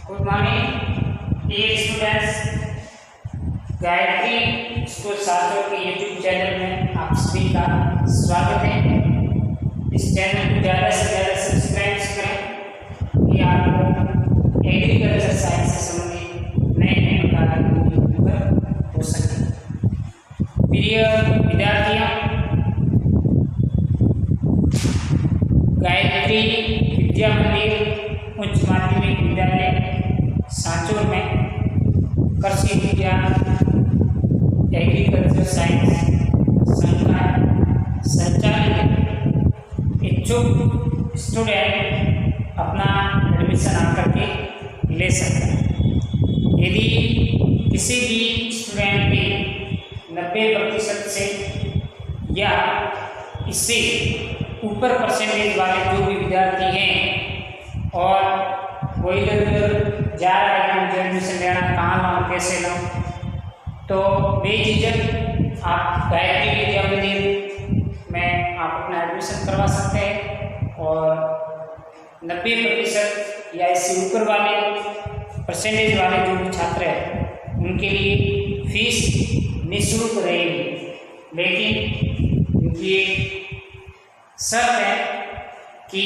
Good morning dear students. Gayatri school साथियों के YouTube channel में आप सभी का स्वागत है। इस चैनल को ज़्यादा से ज़्यादा सब्सक्राइब करें कि आपको एग्रीकल्चर साइंस से संबंधित नए नए प्रकार की वीडियो हो सके। प्रिय विद्यार्थियों, गायत्री विद्या मंदिर उच्च माध्यमिक विद्यालय सांचौर में कृषि विज्ञान एग्रीकल्चर साइंस संकाय संचालित इच्छुक स्टूडेंट अपना एडमिशन आकर के ले सकते हैं। यदि किसी भी स्टूडेंट की 90% से या इससे ऊपर परसेंटेज वाले जो भी विद्यार्थी हैं और वो इधर उधर जा रहा है कि मुझे एडमिशन लेना, कहाँ लाऊँ, कैसे लाऊँ, तो बेझिझक आप गायत्री विद्या मंदिर में आप अपना एडमिशन करवा सकते हैं। और 90% या इससे ऊपर वाले परसेंटेज वाले जो भी छात्र हैं उनके लिए फीस निःशुल्क रहेगी, लेकिन उनकी एक शर्त है कि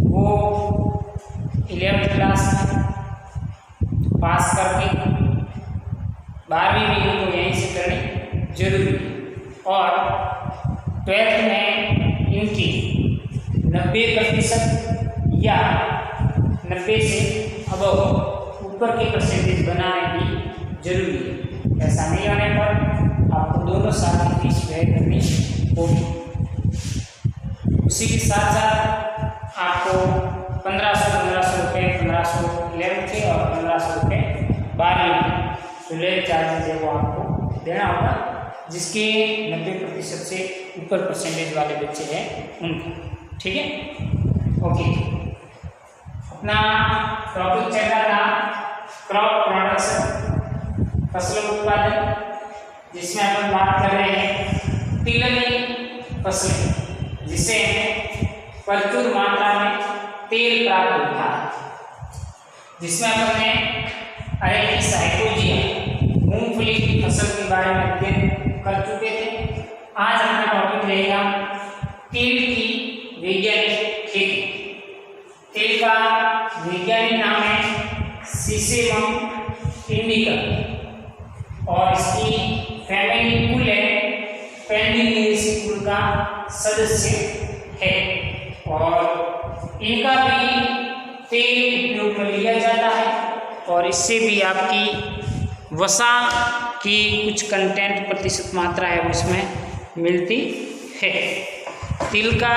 वो 11वीं क्लास पास करके 12वीं भी उनको यहीं से करनी जरूरी है और 12th में इनकी 90% या 90 से अबव ऊपर की परसेंटेज बनाने की जरूरी है। ऐसा नहीं होने पर आपको दोनों साल की फीस पे करनी होगी। उसी के साथ साथ आपको 1500 रुपये 1100 11th के और 1500 रुपये 12वीं जो लेट चार्जेज है वो आपको देना होगा, जिसके 90% से ऊपर परसेंटेज वाले बच्चे हैं उनका। ठीक है, ओके। अपना टॉपिक चल रहा था क्रॉप प्रोडक्शन, फसलों उत्पादन, जिसमें अपन बात कर रहे हैं तिलहनी फसलें, जिससे प्रचुर मात्रा में तेल प्राप्त होता है, जिसमें अपन ने अरेकी साइकोजिया मूंगफली की फसल के बारे में अध्ययन कर चुके थे। आज अपना टॉपिक रहेगा तिल की वैज्ञानिक खेती। तिल का वैज्ञानिक नाम है सीसेमम इंडिका और इसकी फैमिली कुल है पेंडिनेसी कुल का सदस्य है और इनका भी तेल उपयोग में लिया जाता है और इससे भी आपकी वसा की कुछ कंटेंट प्रतिशत मात्रा है उसमें मिलती है। तिल का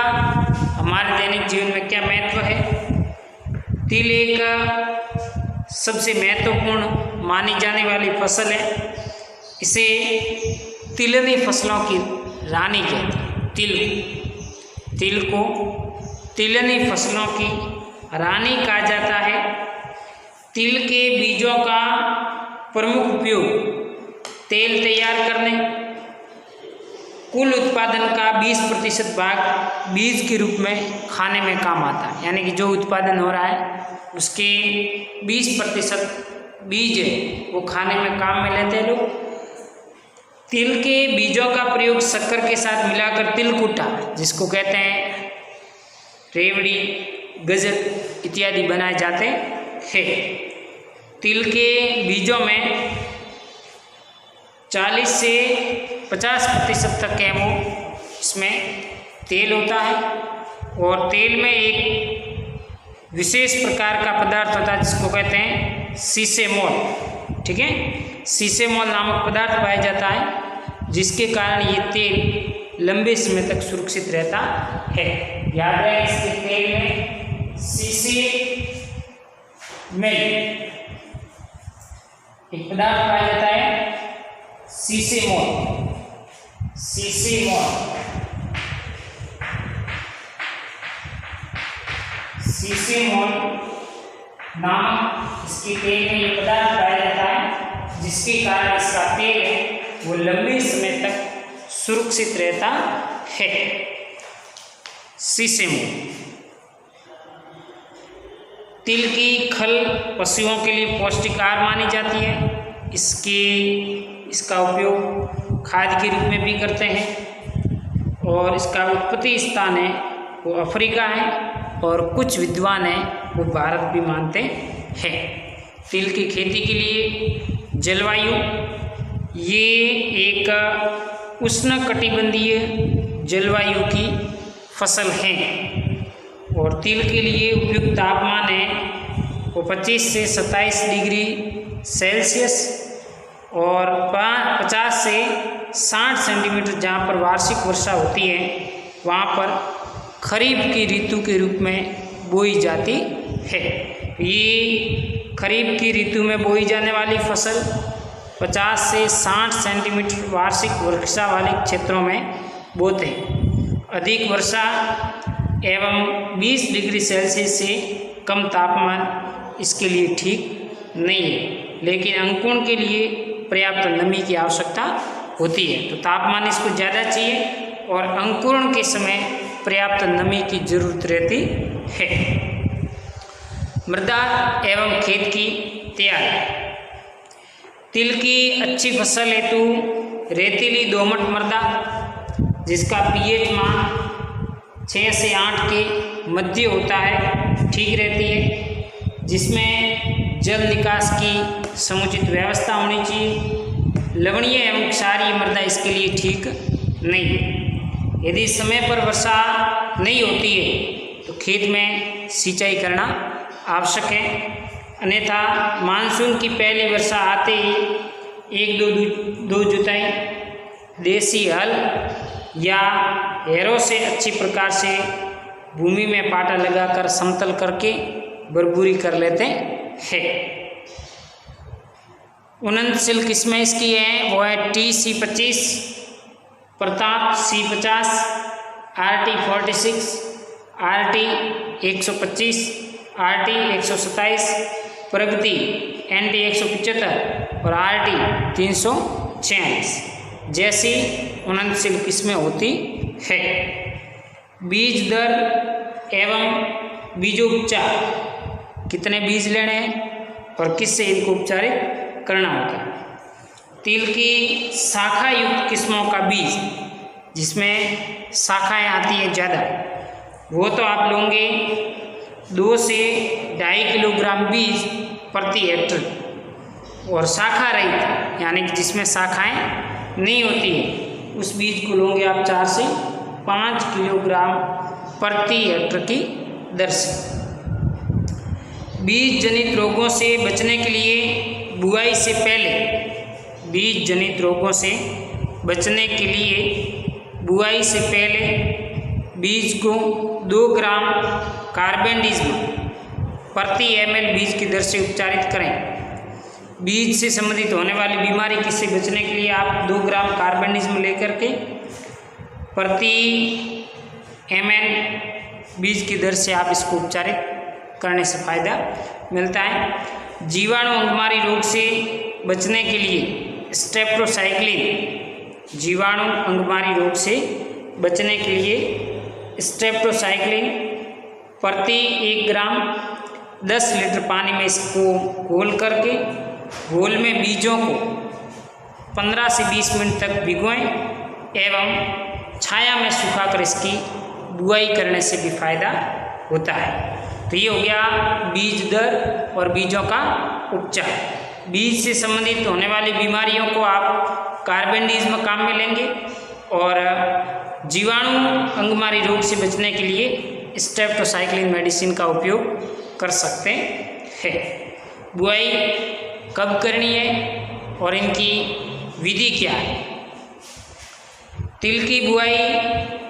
हमारे दैनिक जीवन में क्या महत्व है? तिल एक सबसे महत्वपूर्ण मानी जाने वाली फसल है। इसे तिलहनी फसलों की रानी कहते हैं। तिल को तिलहनी फसलों की रानी कहा जाता है। तिल के बीजों का प्रमुख उपयोग तेल तैयार करने, कुल उत्पादन का 20% भाग बीज के रूप में खाने में काम आता है। यानी कि जो उत्पादन हो रहा है उसके 20% बीज है वो खाने में काम में लेते हैं लोग। तिल के बीजों का प्रयोग शक्कर के साथ मिलाकर तिलकुटा, जिसको कहते हैं रेवड़ी, गजक इत्यादि बनाए जाते हैं। तिल के बीजों में 40 से 50% तक इसमें तेल होता है और तेल में एक विशेष प्रकार का पदार्थ होता है जिसको कहते हैं सीसेमोल। ठीक है, सीसेमोल नामक पदार्थ पाया जाता है, जिसके कारण ये तेल लंबे समय तक सुरक्षित रहता है। याद रहे, इसके तेल में सीसेमेल एक पदार्थ पाया जाता है सीसेमोल। सीसेमोल नामक इसके तेल में ये पदार्थ पाया जाता है, जिसके कारण इसका तेल है वो लंबे समय तक सुरक्षित रहता है। सीसेमोल तिल की खल पशुओं के लिए पौष्टिक आहार मानी जाती है। इसका उपयोग खाद के रूप में भी करते हैं और इसका उत्पत्ति स्थान है वो अफ्रीका है और कुछ विद्वान हैं वो भारत भी मानते हैं। तिल की खेती के लिए जलवायु ये एक उष्णकटिबंधीय जलवायु की फसल है और तिल के लिए उपयुक्त तापमान है वो 25 से 27 डिग्री सेल्सियस और 50 से 60 सेंटीमीटर जहाँ पर वार्षिक वर्षा होती है वहाँ पर खरीफ की ऋतु के रूप में बोई जाती है। ये खरीफ की ऋतु में बोई जाने वाली फसल 50 से 60 सेंटीमीटर वार्षिक वर्षा वाले क्षेत्रों में बोते हैं। अधिक वर्षा एवं 20 डिग्री सेल्सियस से कम तापमान इसके लिए ठीक नहीं है, लेकिन अंकुरण के लिए पर्याप्त नमी की आवश्यकता होती है। तो तापमान इसको ज़्यादा चाहिए और अंकुरण के समय पर्याप्त नमी की जरूरत रहती है। मृदा एवं खेत की तैयारी। तिल की अच्छी फसल हेतु रेतीली दोमट मृदा जिसका पीएच मान 6 से 8 के मध्य होता है ठीक रहती है, जिसमें जल निकास की समुचित व्यवस्था होनी चाहिए। लवणीय एवं क्षारीय मृदा इसके लिए ठीक नहीं है। यदि समय पर वर्षा नहीं होती है तो खेत में सिंचाई करना आवश्यक है, अन्यथा मानसून की पहली वर्षा आते ही 1-2 जुताई देसी हल या हैरों से अच्छी प्रकार से भूमि में पाटा लगाकर समतल करके बरबूरी कर लेते हैं। उन्नतशील किस्में इसकी हैं वो है TC25, Pratap C50, RT 46, RT 125, RT 127, प्रगति NT 175 और RT 346 जैसी उन्नतशील किस्में होती है। बीज दर एवं बीजोपचार, कितने बीज लेने हैं और किससे इनको उपचारित करना होता है। तिल की शाखा युक्त किस्मों का बीज जिसमें शाखाएं आती है ज़्यादा, वो तो आप लोगे 2 से 2.5 किलोग्राम बीज प्रति हेक्टर, और शाखा रहित यानी कि जिसमें शाखाएं नहीं होती है उस बीज को लोगे आप 4 से 5 किलोग्राम प्रति हेक्टर की दर से। बीज जनित रोगों से बचने के लिए बुआई से पहले, बीज जनित रोगों से बचने के लिए बुआई से पहले बीज को 2 ग्राम कार्बेंडिज्म प्रति ml बीज की दर से उपचारित करें। बीज से संबंधित होने वाली बीमारी किससे बचने के लिए आप 2 ग्राम कार्बेंडिज्म लेकर के प्रति ml बीज की दर से आप इसको उपचारित करने से फायदा मिलता है। जीवाणु अंगमारी रोग से बचने के लिए स्ट्रेप्टोसाइक्लिन, जीवाणु अंगमारी रोग से बचने के लिए स्ट्रेप्टोसाइक्लिन प्रति 1 ग्राम 10 लीटर पानी में इसको घोल करके घोल में बीजों को 15 से 20 मिनट तक भिगोएं एवं छाया में सुखाकर इसकी बुआई करने से भी फायदा होता है। तो ये हो गया बीज दर और बीजों का उपचार। बीज से संबंधित होने वाली बीमारियों को आप कार्बेंडिज्म काम में लेंगे और जीवाणु अंगमारी रोग से बचने के लिए स्ट्रेप्टोसाइक्लिन मेडिसिन का उपयोग कर सकते हैं। बुआई कब करनी है और इनकी विधि क्या है। तिल की बुआई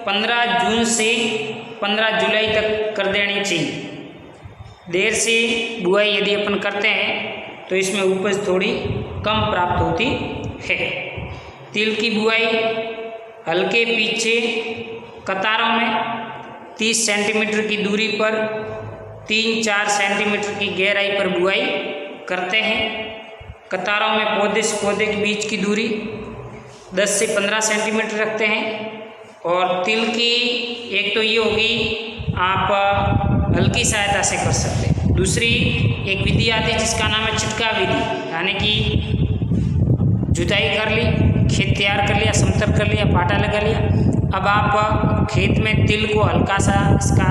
15 जून से 15 जुलाई तक कर देनी चाहिए। देर से बुआई यदि अपन करते हैं तो इसमें उपज थोड़ी कम प्राप्त होती है। तिल की बुआई हल्के पीछे कतारों में 30 सेंटीमीटर की दूरी पर 3-4 सेंटीमीटर की गहराई पर बुआई करते हैं। कतारों में पौधे से पौधे के बीच की दूरी 10 से 15 सेंटीमीटर रखते हैं। और तिल की एक तो ये होगी आप हल्की सहायता से कर सकते हैं, दूसरी एक विधि आती है जिसका नाम है छिटकाव विधि, यानी कि जुताई कर ली, खेत तैयार कर लिया, समतल कर लिया, पाटा लगा लिया। अब आप खेत में तिल को हल्का सा इसका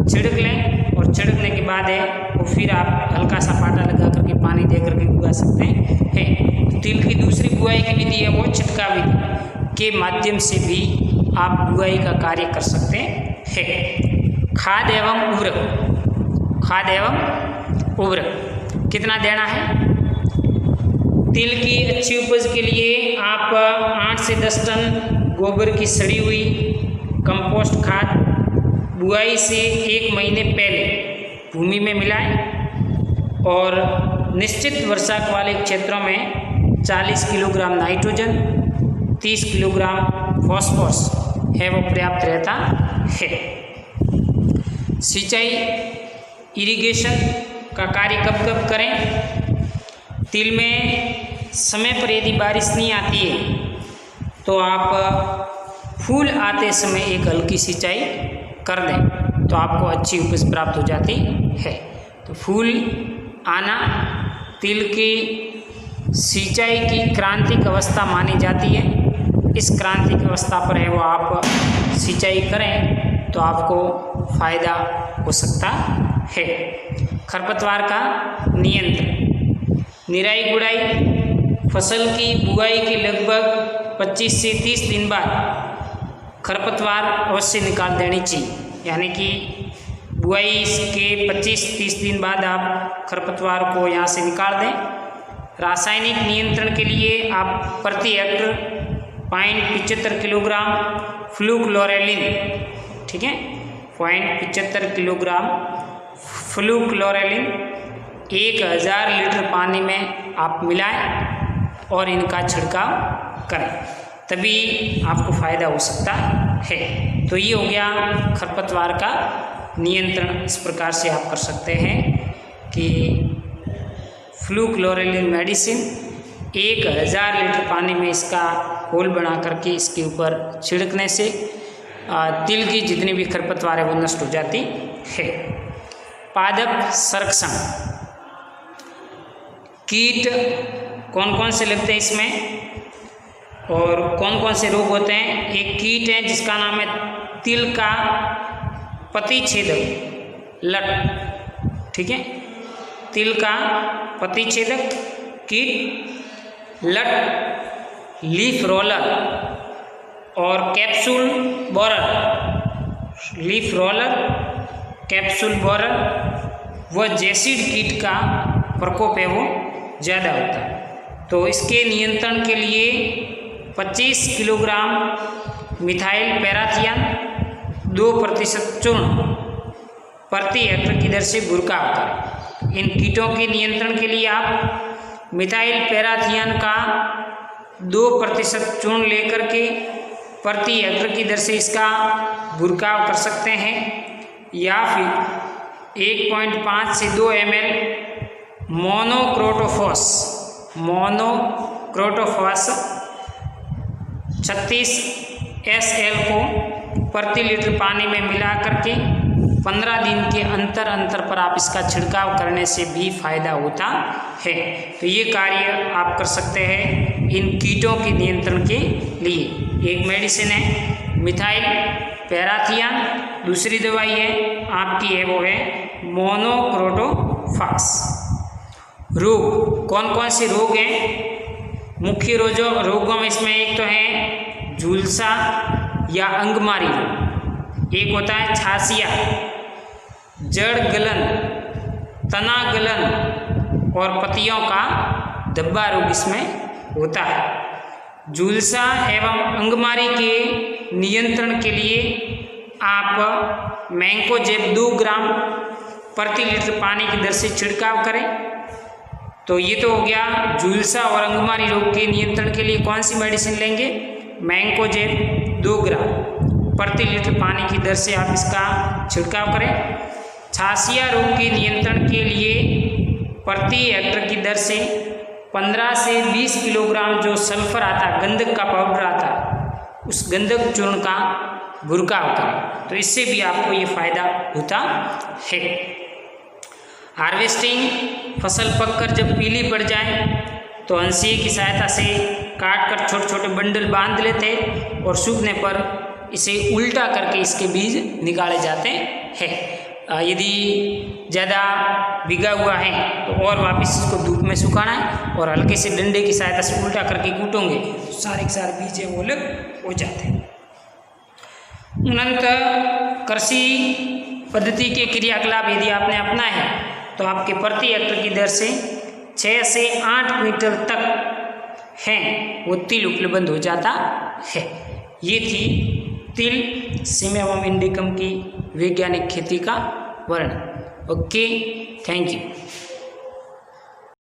छिड़क लें और छिड़कने के बाद है वो फिर आप हल्का सा पाटा लगा करके पानी दे करके उगा सकते हैं। तो तिल की दूसरी बुआई की विधि है वो छिटकाव विधि के माध्यम से भी आप बुआई का कार्य कर सकते हैं। खाद एवं उर्वरक, खाद एवं उर्वरक कितना देना है? तिल की अच्छी उपज के लिए आप 8 से 10 टन गोबर की सड़ी हुई कंपोस्ट खाद बुआई से 1 महीने पहले भूमि में मिलाएं और निश्चित वर्षा वाले क्षेत्रों में 40 किलोग्राम नाइट्रोजन, 30 किलोग्राम फॉस्फोरस है वो पर्याप्त रहता है। सिंचाई इरिगेशन का कार्य कब कब करें? तिल में समय पर यदि बारिश नहीं आती है तो आप फूल आते समय एक हल्की सिंचाई कर दें तो आपको अच्छी उपज प्राप्त हो जाती है। तो फूल आना तिल की सिंचाई की क्रांतिक अवस्था मानी जाती है। इस क्रांतिक अवस्था पर है वो आप सिंचाई करें तो आपको फायदा हो सकता है। खरपतवार का नियंत्रण, निराई गुड़ाई फसल की बुआई के लगभग 25 से 30 दिन बाद खरपतवार अवश्य निकाल देनी चाहिए, यानी कि बुआई के 25-30 दिन बाद आप खरपतवार को यहाँ से निकाल दें। रासायनिक नियंत्रण के लिए आप प्रति हेक्टर 0.75 किलोग्राम फ्लूक्लोरेलिन, ठीक है, 0.75 किलोग्राम फ्लूक्लोरेलिन 1000 लीटर पानी में आप मिलाएं और इनका छिड़काव करें, तभी आपको फ़ायदा हो सकता है। तो ये हो गया खरपतवार का नियंत्रण। इस प्रकार से आप कर सकते हैं कि फ्लूक्लोरेलिन मेडिसिन 1000 लीटर पानी में इसका घोल बना करके इसके ऊपर छिड़कने से तिल की जितनी भी खरपतवार है वो नष्ट हो जाती है। पादप संरक्षण, कीट कौन कौन से लगते हैं इसमें और कौन कौन से रोग होते हैं? एक कीट है जिसका नाम है तिल का प्रतिछेदक लट, ठीक है, तिल का प्रतिछेदक कीट लट, लीफ रोलर और capsule borer. Leaf roller, capsule borer व जैसिड कीट का प्रकोप है वो ज़्यादा होता है। तो इसके नियंत्रण के लिए 25 किलोग्राम मिथाइल पैराथियन 2% चूर्ण प्रति हेक्टर की दर से बुरकाव करें। इन कीटों के नियंत्रण के लिए आप मिथाइल पैराथियन का 2% चूर्ण लेकर के प्रति हेक्टर की दर से इसका बुरकाव कर सकते हैं, या फिर 1.5 से 2 ml मोनोक्रोटोफॉस 36 SL को प्रति लीटर पानी में मिला करके 15 दिन के अंतर पर आप इसका छिड़काव करने से भी फायदा होता है। तो ये कार्य आप कर सकते हैं इन कीटों के नियंत्रण के लिए। एक मेडिसिन है मिथाइल पैराथियन, दूसरी दवाई है आपकी है वो है मोनोक्रोटोफॉस। रोग, कौन कौन से रोग हैं? मुख्य रोगों में इसमें एक तो है झुलसा या अंगमारी रोग, एक होता है छासिया, जड़ गलन, तना गलन और पत्तियों का धब्बा रोग इसमें होता है। झुलसा एवं अंगमारी के नियंत्रण के लिए आप मैंकोजेब 2 ग्राम प्रति लीटर पानी की दर से छिड़काव करें। तो ये तो हो गया झुलसा और अंगमारी रोग के नियंत्रण के लिए कौन सी मेडिसिन लेंगे? मैंकोजेब 2 ग्राम प्रति लीटर पानी की दर से आप इसका छिड़काव करें। छासिया रोग के नियंत्रण के लिए प्रति हेक्टर की दर से 15 से 20 किलोग्राम जो सल्फर आता है, गंधक का पाउडर आता है, उस गंधक चूर्ण का बुरकाव करें। तो इससे भी आपको ये फायदा होता है। हार्वेस्टिंग, फसल पककर जब पीली पड़ जाए तो हंसिए की सहायता से काट कर छोटे छोटे बंडल बांध लेते और सूखने पर इसे उल्टा करके इसके बीज निकाले जाते हैं। यदि ज़्यादा भीगा हुआ है तो और वापस इसको धूप में सुखाना है और हल्के से डंडे की सहायता से उल्टा करके कूटोगे तो सारे के सारे बीज वो अलग हो जाते हैं। अनंत कृषि पद्धति के क्रियाकलाप यदि आपने अपनाए हैं तो आपके प्रति हेक्टर की दर से 6 से 8 क्विंटल तक हैं वो तिल उपलब्ध हो जाता है। ये थी तिल सीमेबम इंडिकम की वैज्ञानिक खेती का वर्णन। Okay, thank you.